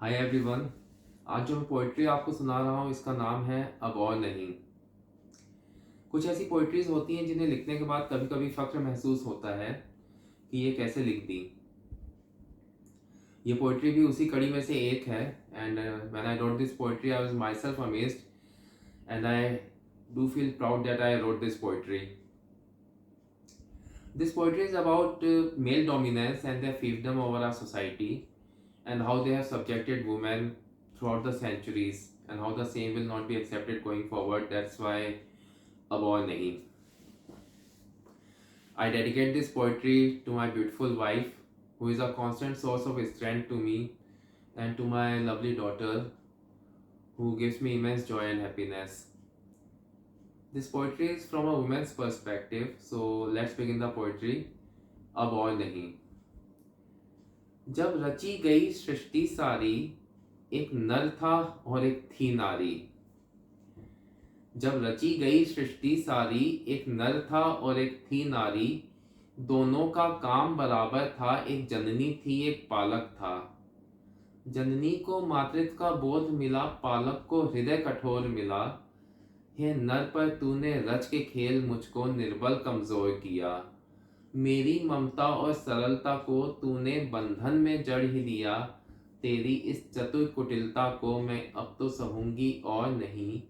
Hi everyone. आज जो मैं पोइट्री आपको सुना रहा हूँ इसका नाम है अब और नहीं। कुछ ऐसी पोइट्रीज होती हैं जिन्हें लिखने के बाद कभी कभी फख्र महसूस होता है कि ये कैसे लिख दी। ये पोइट्री भी उसी कड़ी में से एक है। And when I wrote this poetry I was my self amazed and I do feel proud that I wrote this poetry. This poetry is about male dominance and their fiefdom over our society, and how they have subjected women throughout the centuries, and how the same will not be accepted going forward. That's why ab aur nahi. I dedicate this poetry to my beautiful wife, who is a constant source of strength to me, and to my lovely daughter, who gives me immense joy and happiness. This poetry is from a woman's perspective, so let's begin the poetry. अब और नहीं. जब रची गई सृष्टि सारी, एक नर था और एक थी नारी. जब रची गई सृष्टि सारी, एक नर था और एक थी नारी. दोनों का काम बराबर था, एक जननी थी एक पालक था. जननी को मातृत्व का बोध मिला, पालक को हृदय कठोर मिला. हे नर पर तूने रच के खेल मुझको निर्बल कमजोर किया. मेरी ममता और सरलता को तूने बंधन में जड़ ही दिया. तेरी इस चतुर कुटिलता को मैं अब तो सहूंगी और नहीं.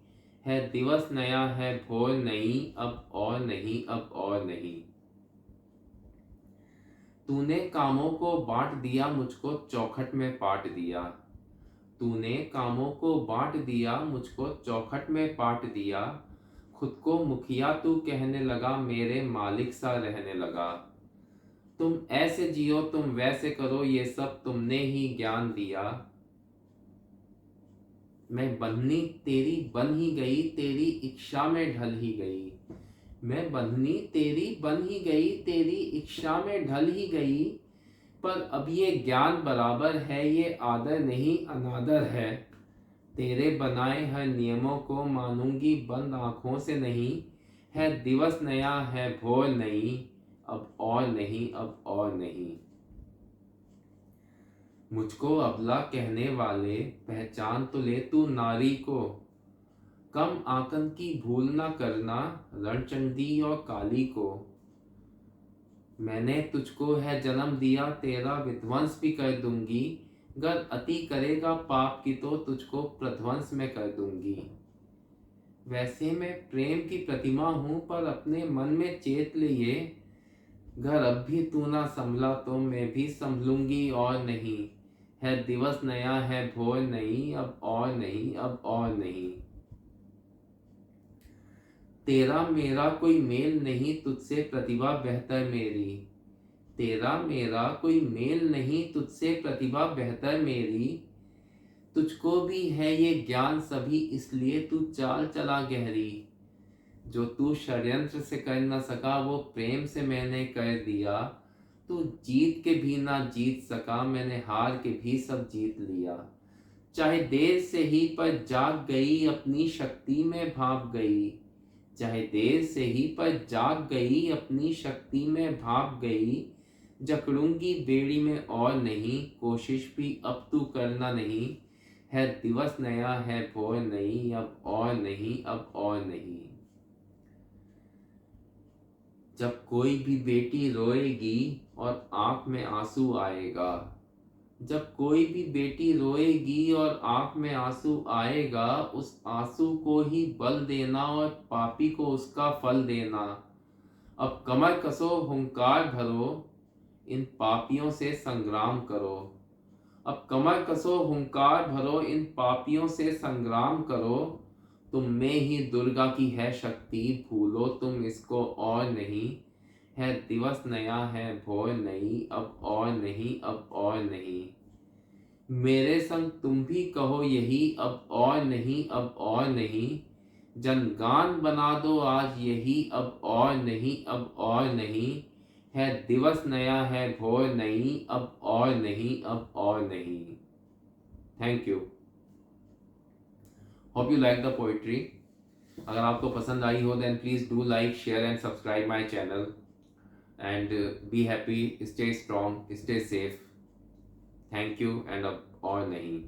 है दिवस नया है भोर नहीं, अब और नहीं, अब और नहीं. तूने कामों को बांट दिया, मुझको चौखट में पाट दिया. तूने कामों को बांट दिया, मुझको चौखट में पाट दिया. खुद को मुखिया तू कहने लगा, मेरे मालिक सा रहने लगा. तुम ऐसे जियो तुम वैसे करो, ये सब तुमने ही ज्ञान दिया. मैं बंधनी तेरी बन ही गई, तेरी इच्छा में ढल ही गई. मैं बंधनी तेरी बन ही गई, तेरी इच्छा में ढल ही गई. पर अब ये ज्ञान बराबर है, ये आदर नहीं अनादर है. तेरे बनाए हर नियमों को मानूंगी बंद आंखों से नहीं. है दिवस नया है भोर नहीं, अब और नहीं, अब और नहीं. मुझको अबला कहने वाले, पहचान तो ले तू नारी को. कम आंकन की भूल ना करना, रणचंडी और काली को. मैंने तुझको है जन्म दिया, तेरा विध्वंस भी कर दूंगी. गर अति करेगा पाप की तो तुझको प्रध्वंस में कर दूंगी. वैसे मैं प्रेम की प्रतिमा हूं, पर अपने मन में चेत ले ये. घर अब भी तू ना संभला तो मैं भी संभलूंगी और नहीं. है दिवस नया है भोर नहीं, अब और नहीं, अब और नहीं. तेरा मेरा कोई मेल नहीं, तुझसे प्रतिभा बेहतर मेरी. तेरा मेरा कोई मेल नहीं, तुझसे प्रतिभा बेहतर मेरी. तुझको भी है ये ज्ञान सभी, इसलिए तू चाल चला गहरी. जो तू षड्यंत्र से कर न सका, वो प्रेम से मैंने कर दिया. तू जीत के भी ना जीत सका, मैंने हार के भी सब जीत लिया. चाहे देर से ही पर जाग गई, अपनी शक्ति में भाप गई. चाहे देर से ही पर जाग गई, अपनी शक्ति में भाप गई. जकड़ूंगी बेड़ी में और नहीं, कोशिश भी अब तू करना नहीं. है दिवस नया है भोर नहीं, अब और नहीं, अब और नहीं. जब कोई भी बेटी रोएगी और आंख में आंसू आएगा. जब कोई भी बेटी रोएगी और आंख में आंसू आएगा, उस आंसू को ही बल देना और पापी को उसका फल देना. अब कमर कसो हुंकार भरो, इन पापियों से संग्राम करो. अब कमर कसो हुंकार भरो, इन पापियों से संग्राम करो. तुम में ही दुर्गा की है शक्ति, भूलो तुम इसको और नहीं. है दिवस नया है भोर नहीं, अब और नहीं, अब और नहीं. मेरे संग तुम भी कहो यही, अब और नहीं, अब और नहीं. जनगान बना दो आज यही, अब और नहीं, अब और नहीं. है दिवस नया है भोर नहीं, अब और नहीं, अब और नहीं. Thank you. Hope you like the poetry. अगर आपको पसंद आई हो then please do like share and subscribe my channel. And be happy, stay strong, stay safe. Thank you. And अब और नहीं.